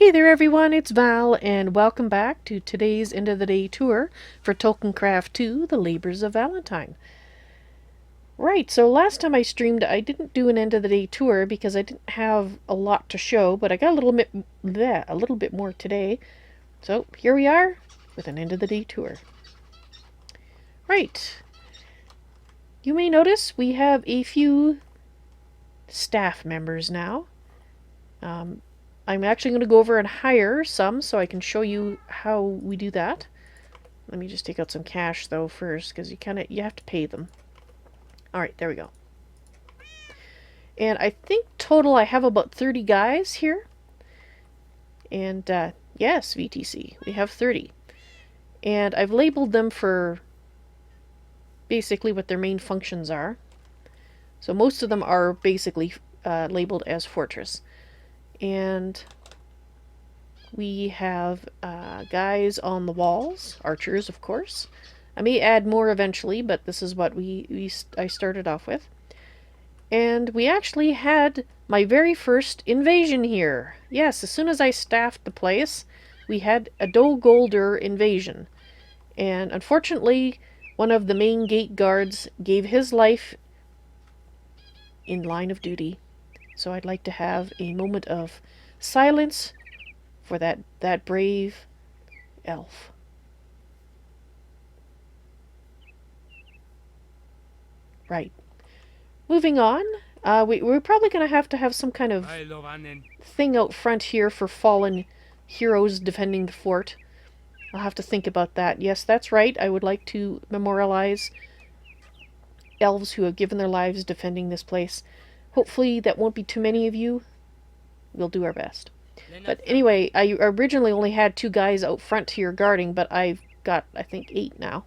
Hey there everyone, it's Val, and welcome back to today's end of the day tour for Tolkiencraft II, The Labors of Valentine. Right, so last time I streamed I didn't do an end of the day tour because I didn't have a lot to show, but I got a little bit more today. So here we are with an end of the day tour. Right. You may notice we have a few staff members now. I'm actually going to go over and hire some so I can show you how we do that. Let me just take out some cash though first, because you have to pay them. Alright, there we go. And I think total I have about 30 guys here. And yes, VTC, we have 30. And I've labeled them for basically what their main functions are. So most of them are basically labeled as Fortress. And we have guys on the walls, archers of course. I may add more eventually, but this is what I started off with. And we actually had my very first invasion here. Yes, as soon as I staffed the place, we had a Dol Guldur invasion. And unfortunately, one of the main gate guards gave his life in line of duty. So I'd like to have a moment of silence for that brave elf. Right. Moving on, we're probably going to have some kind of thing out front here for fallen heroes defending the fort. I'll have to think about that. Yes, that's right. I would like to memorialize elves who have given their lives defending this place. Hopefully that won't be too many of you. We'll do our best. But anyway, I originally only had 2 guys out front here guarding, but I've got, I think, 8 now.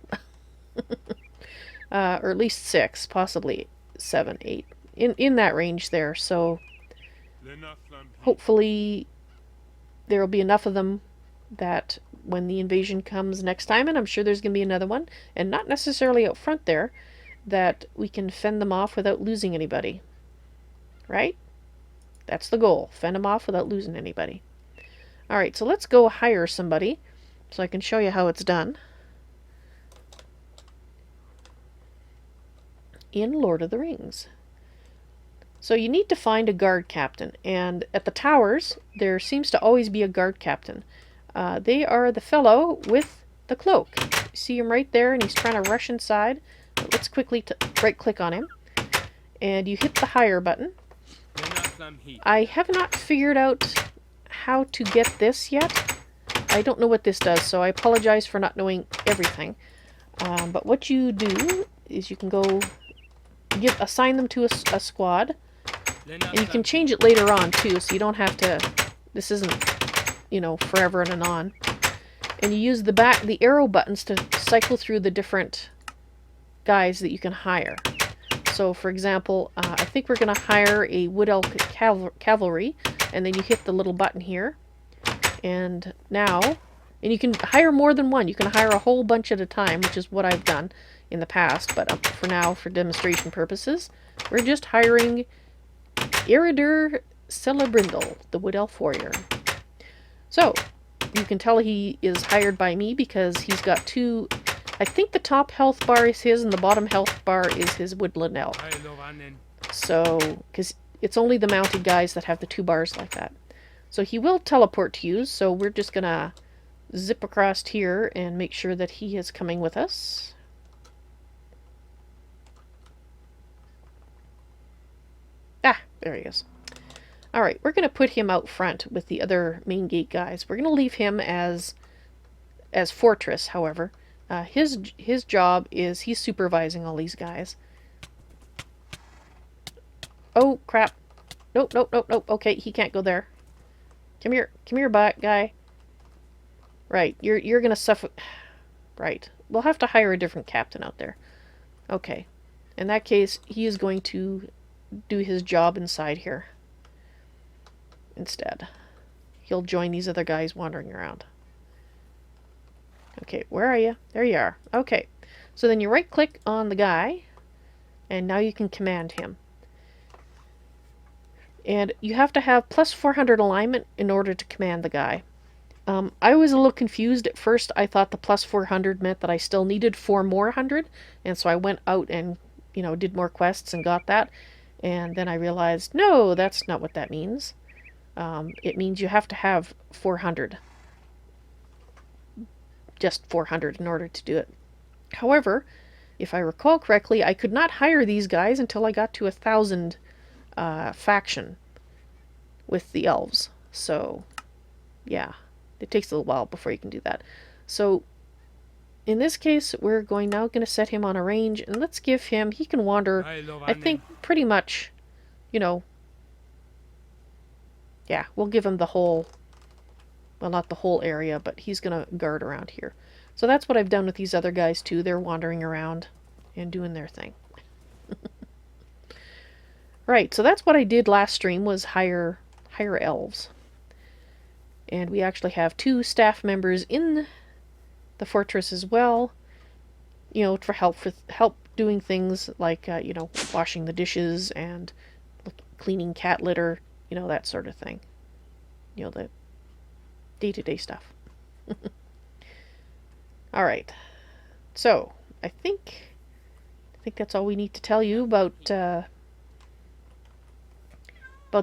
Or at least 6, possibly 7, 8. In that range there, so hopefully there will be enough of them that when the invasion comes next time, and I'm sure there's going to be another one, and not necessarily out front there, that we can fend them off without losing anybody. Right? That's the goal. Fend them off without losing anybody. Alright, so let's go hire somebody so I can show you how it's done. In Lord of the Rings. So you need to find a guard captain, and at the towers there seems to always be a guard captain. They are the fellow with the cloak. You see him right there, and he's trying to rush inside. But let's quickly right click on him, and you hit the hire button. I have not figured out how to get this yet. I don't know what this does, so I apologize for not knowing everything. But what you do is you can go assign them to a squad, and you can change it later on too, so you don't have to, this isn't, you know, forever and on. And you use the arrow buttons to cycle through the different guys that you can hire. So for example, I think we're going to hire a Wood Elk cavalry, and then you hit the little button here, and you can hire more than one. You can hire a whole bunch at a time, which is what I've done in the past, but for now, for demonstration purposes, we're just hiring Eridur Celebrindle, the Wood Elf warrior. So, you can tell he is hired by me because he's got 2... I think the top health bar is his and the bottom health bar is his woodland elf. So, because it's only the mounted guys that have the 2 bars like that. So he will teleport to you, so we're just going to zip across here and make sure that he is coming with us. Ah, there he is. Alright, we're going to put him out front with the other main gate guys. We're going to leave him as Fortress, however. His job is he's supervising all these guys. Oh, crap. Nope, nope, nope, nope. Okay, he can't go there. Come here, guy. Right, you're gonna suffer. Right, we'll have to hire a different captain out there. Okay, in that case, he is going to do his job inside here. Instead, he'll join these other guys wandering around. Okay, where are you? There you are. Okay, so then you right click on the guy, and now you can command him. And you have to have plus 400 alignment in order to command the guy. I was a little confused at first. I thought the plus 400 meant that I still needed 4 more hundred, and so I went out and, did more quests and got that. And then I realized, no, that's not what that means. It means you have to have 400. Just 400 in order to do it. However, if I recall correctly, I could not hire these guys until I got to 1,000 faction with the elves. So, yeah, it takes a little while before you can do that. So, in this case, we're now going to set him on a range, and let's give him, he can wander, I think, pretty much, yeah, we'll give him the whole, well, not the whole area, but he's going to guard around here. So that's what I've done with these other guys, too. They're wandering around and doing their thing. Right, so that's what I did last stream, was hire elves. And we actually have 2 staff members in the fortress as well, for help doing things like, washing the dishes and cleaning cat litter, that sort of thing. The day-to-day stuff. All right. So, I think that's all we need to tell you about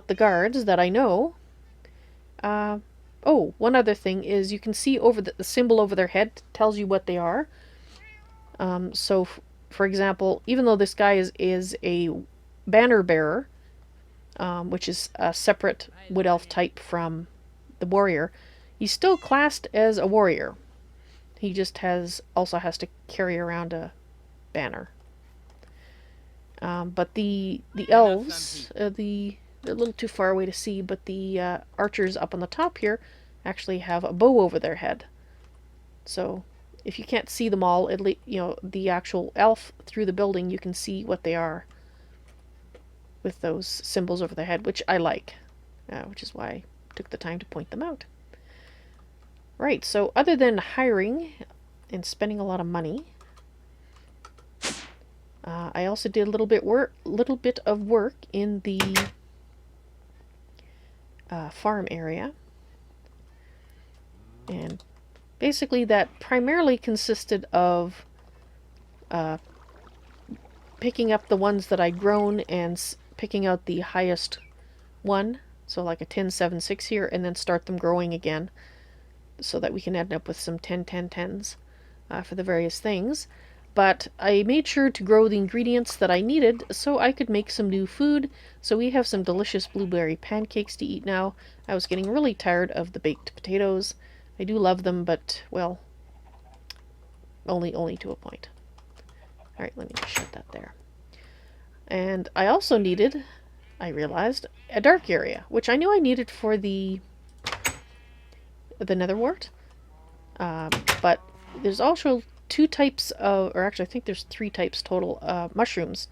the guards that I know. Oh, one other thing is you can see over the symbol over their head tells you what they are. So, for example, even though this guy is a banner bearer, which is a separate wood elf type from the warrior, he's still classed as a warrior. He just also has to carry around a banner. But the elves, they're a little too far away to see, but the archers up on the top here actually have a bow over their head. So if you can't see them all, the actual elf through the building, you can see what they are with those symbols over their head, which I like, which is why I took the time to point them out. Right, so other than hiring and spending a lot of money, I also did a little bit of work in the farm area, and basically that primarily consisted of picking up the ones that I'd grown and picking out the highest one, so like a 10-7-6 here, and then start them growing again, so that we can end up with some 10-10-10s for the various things. But I made sure to grow the ingredients that I needed so I could make some new food. So we have some delicious blueberry pancakes to eat now. I was getting really tired of the baked potatoes. I do love them, but, well, only to a point. Alright, let me just shut that there. And I also needed, I realized, a dark area, which I knew I needed for the netherwort. But there's also 2 types of, or actually I think there's 3 types total, mushrooms.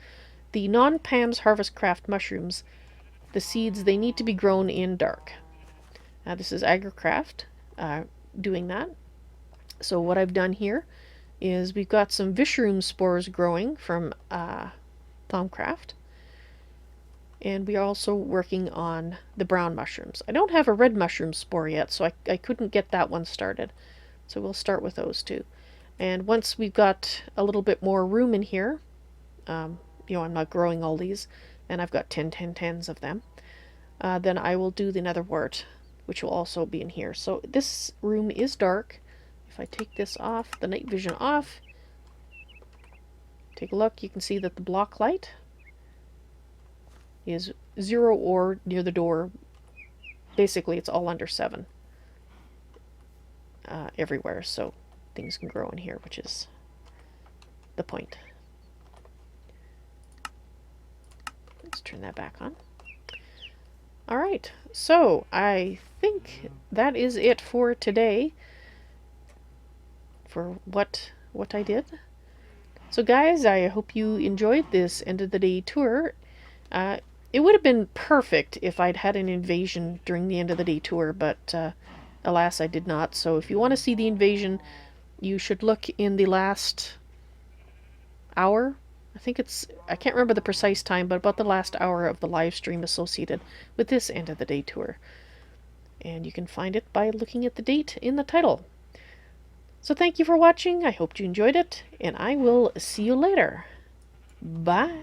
The non-Pam's Harvest Craft mushrooms, the seeds, they need to be grown in dark. This is AgriCraft doing that. So what I've done here is we've got some Vishroom spores growing from Tolkiencraft. And we are also working on the brown mushrooms. I don't have a red mushroom spore yet, so I couldn't get that one started. So we'll start with those 2. And once we've got a little bit more room in here, I'm not growing all these, and I've got 10-10-10s of them, then I will do the netherwort, which will also be in here. So this room is dark. If I take this off, the night vision off, take a look, you can see that the block light is 0 or near the door. Basically, it's all under 7 everywhere, so things can grow in here, which is the point. Let's turn that back on. Alright, so I think that is it for today, for what I did. So guys, I hope you enjoyed this end of the day tour. It would have been perfect if I'd had an invasion during the end of the day tour, but alas, I did not. So if you want to see the invasion, you should look in the last hour I think I can't remember the precise time, but about the last hour of the live stream associated with this end of the day tour. And you can find it by looking at the date in the title. So thank you for watching. I hope you enjoyed it, and I will see you later. Bye.